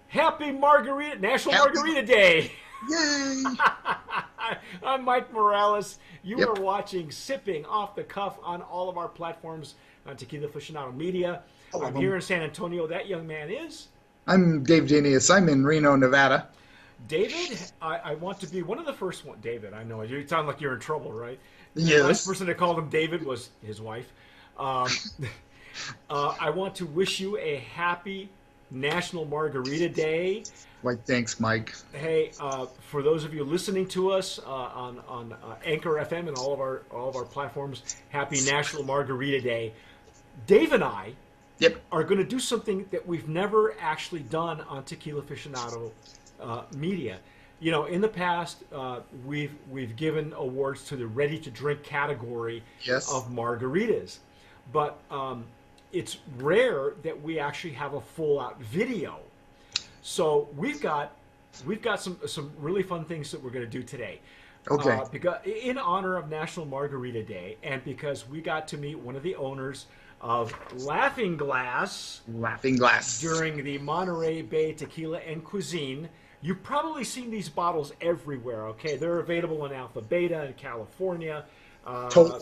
Happy Margarita National Happy, Margarita Day. yay! I'm Mike Morales. You are Yep. watching Sipping Off the Cuff on all of our platforms on Tequila Aficionado Media. All of I'm here them. in San Antonio. That young man is I'm Dave Danius. I'm in Reno, Nevada. David. I want to be one of the first one. David, I know you sound like you're in trouble, right? The last Yes. person that called him David was his wife. Um, I want to wish you a happy National Margarita Day. Why, thanks, Mike. Hey, for those of you listening to us on Anchor FM and all of our platforms, happy National Margarita Day. Dave and I Yep. are going to do something that we've never actually done on Tequila Aficionado Media. You know, in the past, we've given awards to the ready to drink category Yes. of margaritas, but it's rare that we actually have a full out video. So we've got some really fun things that we're going to do today. Okay. Because in honor of National Margarita Day, and because we got to meet one of the owners of Laughing Glass Laughing glass. during the Monterey Bay Tequila and Cuisine. You've probably seen these bottles everywhere. Okay, they're available in Alpha Beta in California. Uh, To-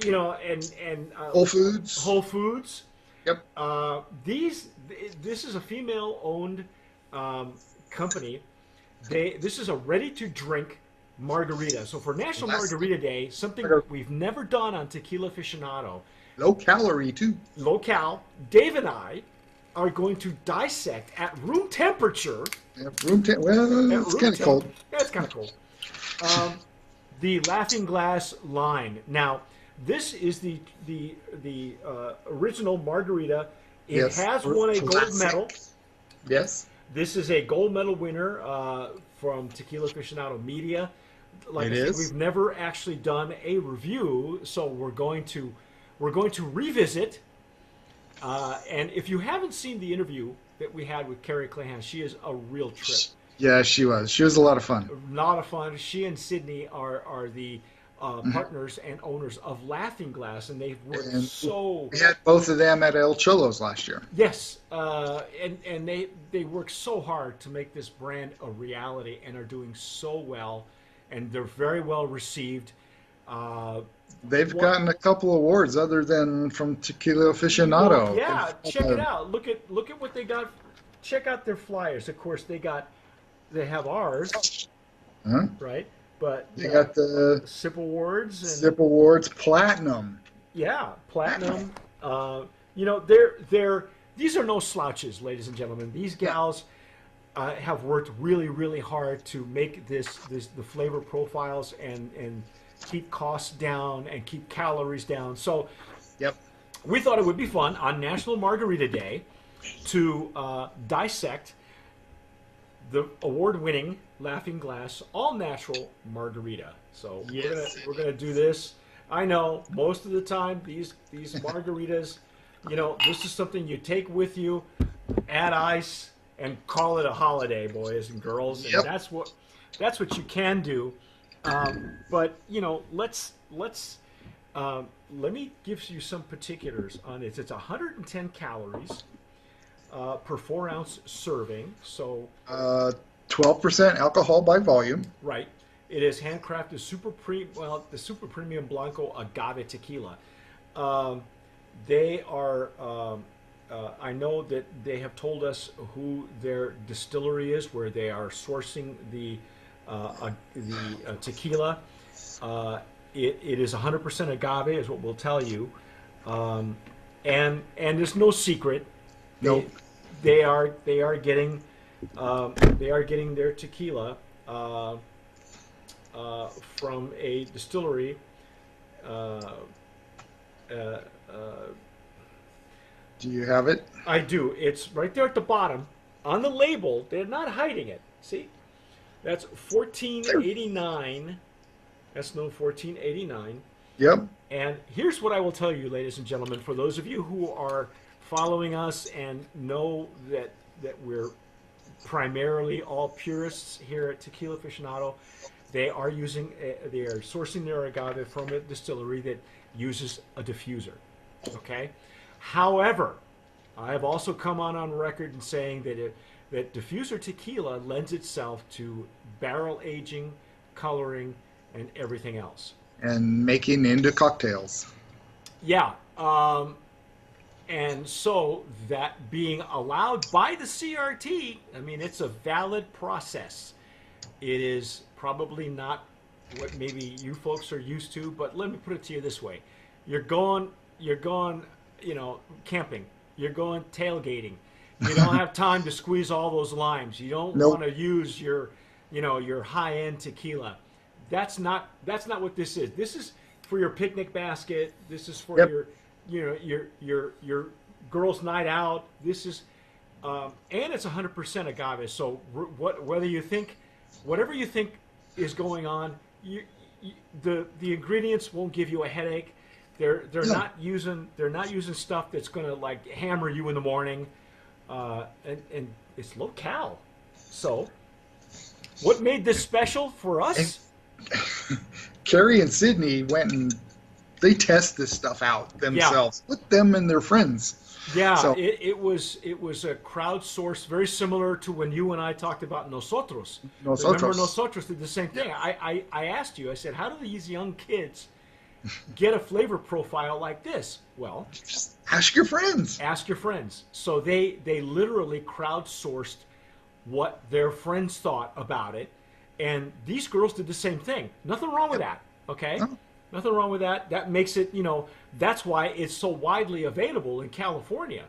and Whole Foods. Whole Foods. Yep. This is a female-owned company. This is a ready-to-drink margarita. So for National Less Margarita Day, something we've never done on Tequila Aficionado, low calorie too. locale, Dave and I are going to dissect at room temperature. Yep. Well, it's kind of cold. Yeah, it's kind of cold. The Laughing Glass line. Now, this is the original margarita. It Yes. has won a gold Classic. medal. Yes. This is a gold medal winner from Tequila Aficionado Media. Like It I said, is. we've never actually done a review, so we're going to revisit. And if you haven't seen the interview that we had with Carrie Clahan, she is a real trip. Yeah, she was. She was a lot of fun. Lot of fun. She and Sydney are the Mm-hmm. partners and owners of Laughing Glass, and they've worked And so. we had both of them at El Cholo's last year. Yes, and they work so hard to make this brand a reality, and are doing so well, and they're very well received. They've What- gotten a couple awards other than from Tequila Aficionado. Well, yeah, They've check got it out. Look at what they got. Check out their flyers. Of course, they have ours, Huh? right? But They got the SIP awards and SIP Awards Platinum. yeah, platinum. These are no slouches, ladies and gentlemen. These gals have worked really, really hard to make the flavor profiles and keep costs down and keep calories down. So Yep. we thought it would be fun on National Margarita Day to dissect the award-winning Laughing Glass all-natural margarita. So Yes. we're gonna do this. I know most of the time these margaritas, this is something you take with you, add ice, and call it a holiday, boys and girls. And Yep. that's what you can do. But let me give you some particulars on it. It's 110 calories per 4-ounce serving. So 12% alcohol by volume. right, it is handcrafted the super premium blanco agave tequila. They are. I know that they have told us who their distillery is, where they are sourcing the tequila. It is 100% agave, is what we'll tell you, and there's no secret. Nope. They are getting their tequila from a distillery. Do you have it? I do. It's right there at the bottom on the label. They're not hiding it. See, that's 1489. That's no 1489. Yep. And here's what I will tell you, ladies and gentlemen, for those of you who are following us and know that we're primarily all purists here at Tequila Aficionado, they are sourcing their agave from a distillery that uses a diffuser. Okay. However, I have also come on record in saying that that diffuser tequila lends itself to barrel aging, coloring, and everything else. And making into cocktails. Yeah. And so that being allowed by the CRT, I mean, it's a valid process. It is probably not what maybe you folks are used to, but let me put it to you this way: you're going, camping. You're going tailgating. You don't have time to squeeze all those limes. You don't Nope. want to use your high-end tequila. That's not what this is. This is for your picnic basket. This is for Yep. your girls' night out. This is and it's 100% agave. So whatever you think is going on, the ingredients won't give you a headache. They're No. not using stuff that's going to like hammer you in the morning, and it's low cal. So what made this special for us? Carrie and Sydney went and they test this stuff out themselves with them and their friends. Yeah, So- it was a crowdsourced, very similar to when you and I talked about Nosotros. Nosotros. Remember, Nosotros did the same thing. I asked you, I said, how do these young kids get a flavor profile like this? Well, Just ask your friends. ask your friends. So they literally crowdsourced what their friends thought about it, and these girls did the same thing. Nothing wrong with that, okay? No. Nothing wrong with that. That makes it, that's why it's so widely available in California.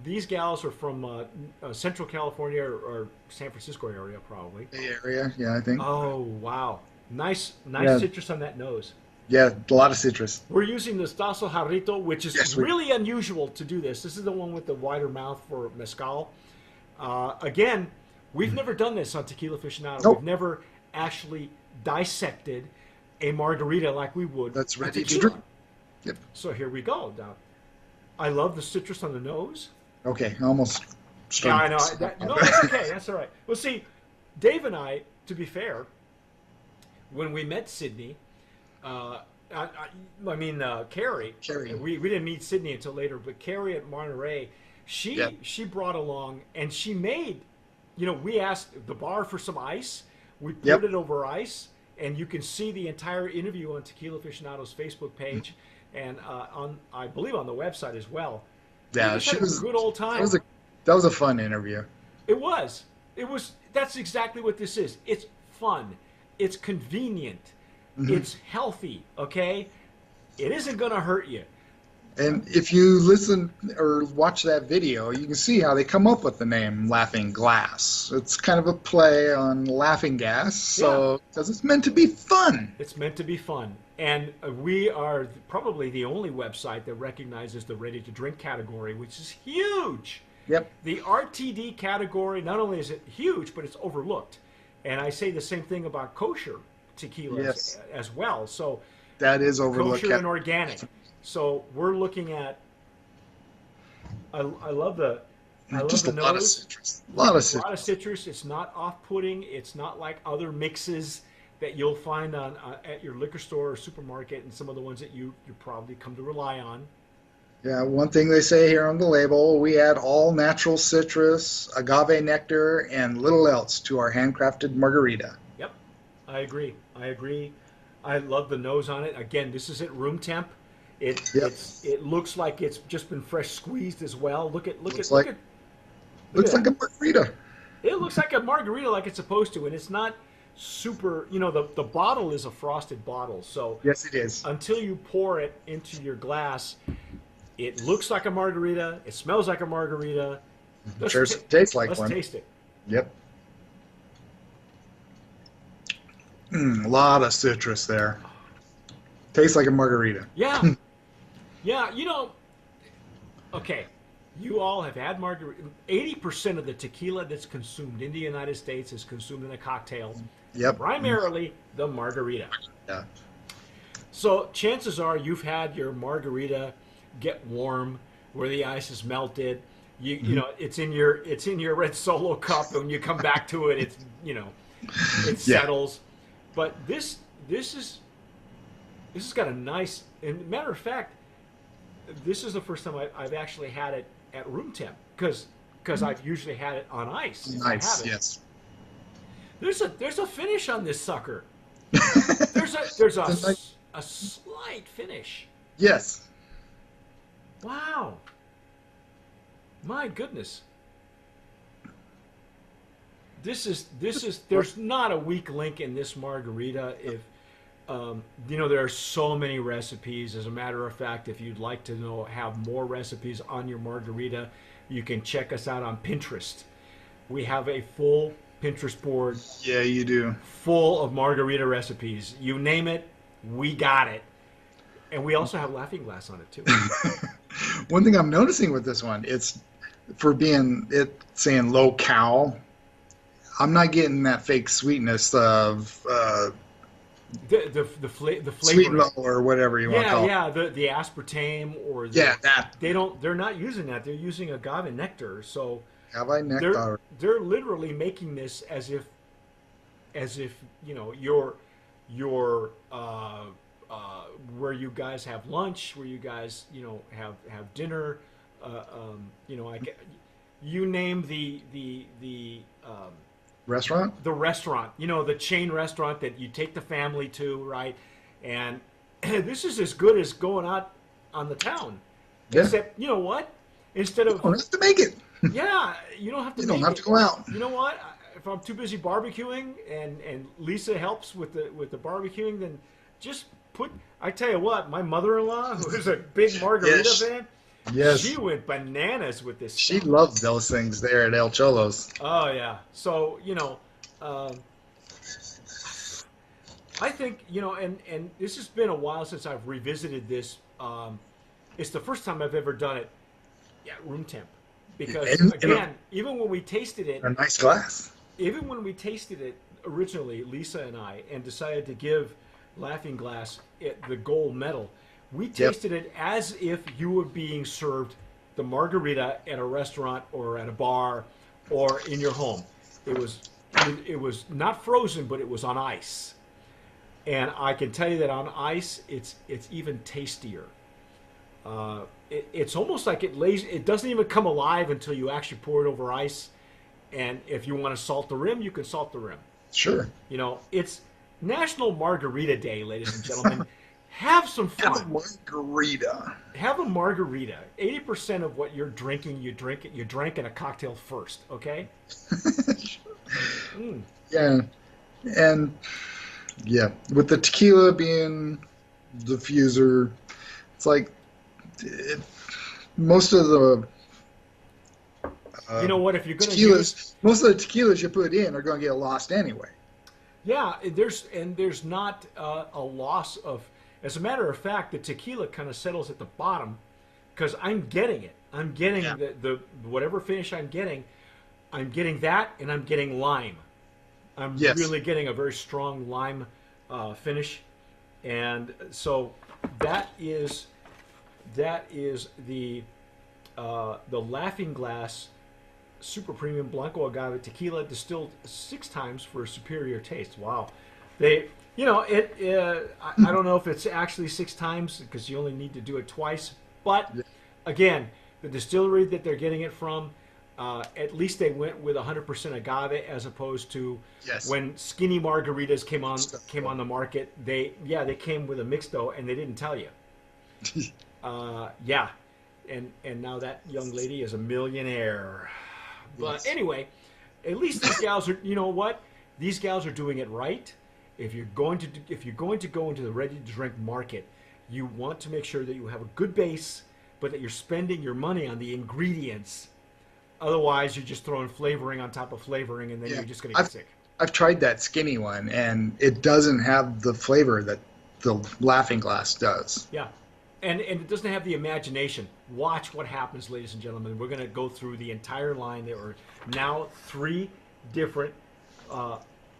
These gals are from Central California or San Francisco area, probably. Bay Area, yeah, I think. Oh, wow. Nice Yeah. citrus on that nose. Yeah, a lot of citrus. We're using the Stasso Jarrito, which is Yes, really unusual to do this. This is the one with the wider mouth for mezcal. Again, we've never done this on Tequila Aficionado. Nope. We've never actually dissected a margarita like we would That's a ready to tequila. drink. Yep. So here we go. Now, I love the citrus on the nose. Okay, almost. Yeah, I know. No, that's okay. That's all right. Well, see, Dave and I, to be fair, when we met Sydney, Carrie. Carrie. We didn't meet Sydney until later, but Carrie at Monterey, Yep. she brought along and she made, we asked the bar for some ice. We poured Yep. it over ice, and you can see the entire interview on Tequila Aficionado's Facebook page and I believe on the website as well. Yeah, We just she had was. a good old time. That was a fun interview. It was. That's exactly what this is. It's fun. It's convenient. It's healthy, okay? It isn't going to hurt you. And if you listen or watch that video, you can see how they come up with the name Laughing Glass. It's kind of a play on laughing gas, so because it's meant to be fun. It's meant to be fun. And we are probably the only website that recognizes the ready-to-drink category, which is huge. Yep. The RTD category, not only is it huge, but it's overlooked. And I say the same thing about kosher tequilas Yes. as well. So That is overlooked. kosher and organic. So we're looking at. I love the. I love Just the a lot of nose. citrus. A lot of A lot citrus. of citrus. It's not off-putting. It's not like other mixes that you'll find on at your liquor store or supermarket, and some of the ones that you probably come to rely on. Yeah, one thing they say here on the label, we add all natural citrus, agave nectar, and little else to our handcrafted margarita. Yep, I agree. I love the nose on it. Again, this is at room temp. It looks like it's just been fresh squeezed as well. Look at Looks like a margarita. It looks like a margarita like it's supposed to, and it's not super. The bottle is a frosted bottle, so Yes, it is. until you pour it into your glass, it looks like a margarita. It smells like a margarita. Sure, it tastes like Let's one. taste it. Yep. A lot of citrus there. Tastes like a margarita. Yeah. Yeah, okay, you all have had margarita. 80% of the tequila that's consumed in the United States is consumed in a cocktail, Yep. primarily the margarita. Yeah. So chances are you've had your margarita get warm where the ice is melted. You know, it's in your red Solo cup, and when you come back to it, it Yeah. settles. But this has got a nice, and matter of fact, this is the first time I've actually had it at room temp, because because I've usually had it on ice. If I Nice. have it. Yes. There's a finish on this sucker. There's It's a nice- a slight finish. yes. Wow. My goodness. This is there's not a weak link in this margarita. If there are so many recipes. As a matter of fact, if you'd like to have more recipes on your margarita, you can check us out on Pinterest. We have a full Pinterest board Yeah, you do. full of margarita recipes. You name it, we got it. And we also have Laughing Glass on it too. One thing I'm noticing with this one, it's for being saying low cal. I'm not getting that fake sweetness of The flavor. sweet low or whatever you want to call it. Yeah, the aspartame or Yeah, that. they're not using that. They're using agave nectar. So Have I nectar? they're literally making this as if your where you guys have lunch, where you guys have dinner, you name Restaurant? the restaurant, the chain restaurant that you take the family to, right? And this is as good as going out on the town. Yeah. Except, you know what? Instead You of, don't have to make it. yeah, you don't have to You don't make have it. to go out. You know what? If I'm too busy barbecuing and Lisa helps with the barbecuing, then just I tell you what, my mother-in-law, who is a big margarita Yes. fan, Yes. she went bananas with this She stuff. loves those things there at El Cholo's. Oh yeah. So I think and this has been a while since I've revisited this. It's the first time I've ever done it at room temp because again, even when we tasted it, A nice glass. even when we tasted it originally, Lisa and I, and decided to give Laughing Glass the gold medal, we tasted it as if you were being served the margarita at a restaurant or at a bar or in your home. It was not frozen, but it was on ice. And I can tell you that on ice, it's even tastier. It's almost like it doesn't even come alive until you actually pour it over ice. And if you want to salt the rim, you can salt the rim. Sure. It's National Margarita Day, ladies and gentlemen. Have some Have a fun. margarita. Have a margarita. 80% of what you're drinking, you drank in a cocktail first, okay? Yeah. And yeah, with the tequila being diffuser, it's like most of the You know what? If you're going to use, tequilas, most of the tequilas you put in are going to get lost anyway. yeah, there's not a loss of. As a matter of fact, the tequila kind of settles at the bottom because I'm getting it. I'm getting the whatever finish I'm getting that, and I'm getting lime. I'm really getting a very strong lime finish, and so that is the Laughing Glass Super Premium Blanco Agave Tequila distilled 6 times for a superior taste. Wow, I don't know if it's actually 6 times because you only need to do it twice. But again, the distillery that they're getting it from, at least they went with 100% agave as opposed to when skinny margaritas came on the market. They came with a mixto and they didn't tell you. And now that young lady is a millionaire. But anyway, at least these gals are. You know what? These gals are doing it right. If you're going to go into the ready-to-drink market, you want to make sure that you have a good base, but that you're spending your money on the ingredients. Otherwise, you're just throwing flavoring on top of flavoring, and then you're just going to get sick. I've tried that skinny one, and it doesn't have the flavor that the Laughing Glass does. Yeah, and it doesn't have the imagination. Watch what happens, ladies and gentlemen. We're going to go through the entire line. There are now 3 different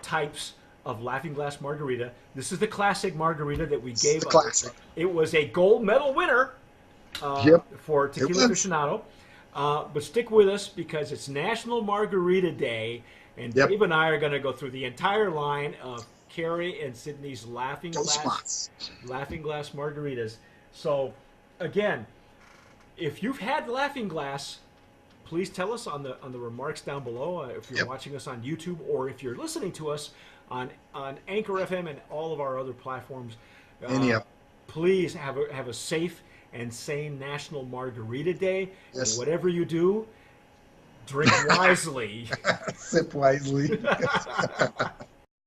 types of Laughing Glass margarita. This is the classic margarita that we gave. Classic. It was a gold medal winner for Tequila Aficionado. But stick with us because it's National Margarita Day, and Dave and I are going to go through the entire line of Carrie and Sydney's Laughing Glass margaritas. So, again, if you've had Laughing Glass, please tell us on the remarks down below if you're Yep. watching us on YouTube or if you're listening to us on Anchor FM and all of our other platforms. Any of Please have a safe and sane National Margarita Day. Yes. And whatever you do, drink wisely. Sip wisely.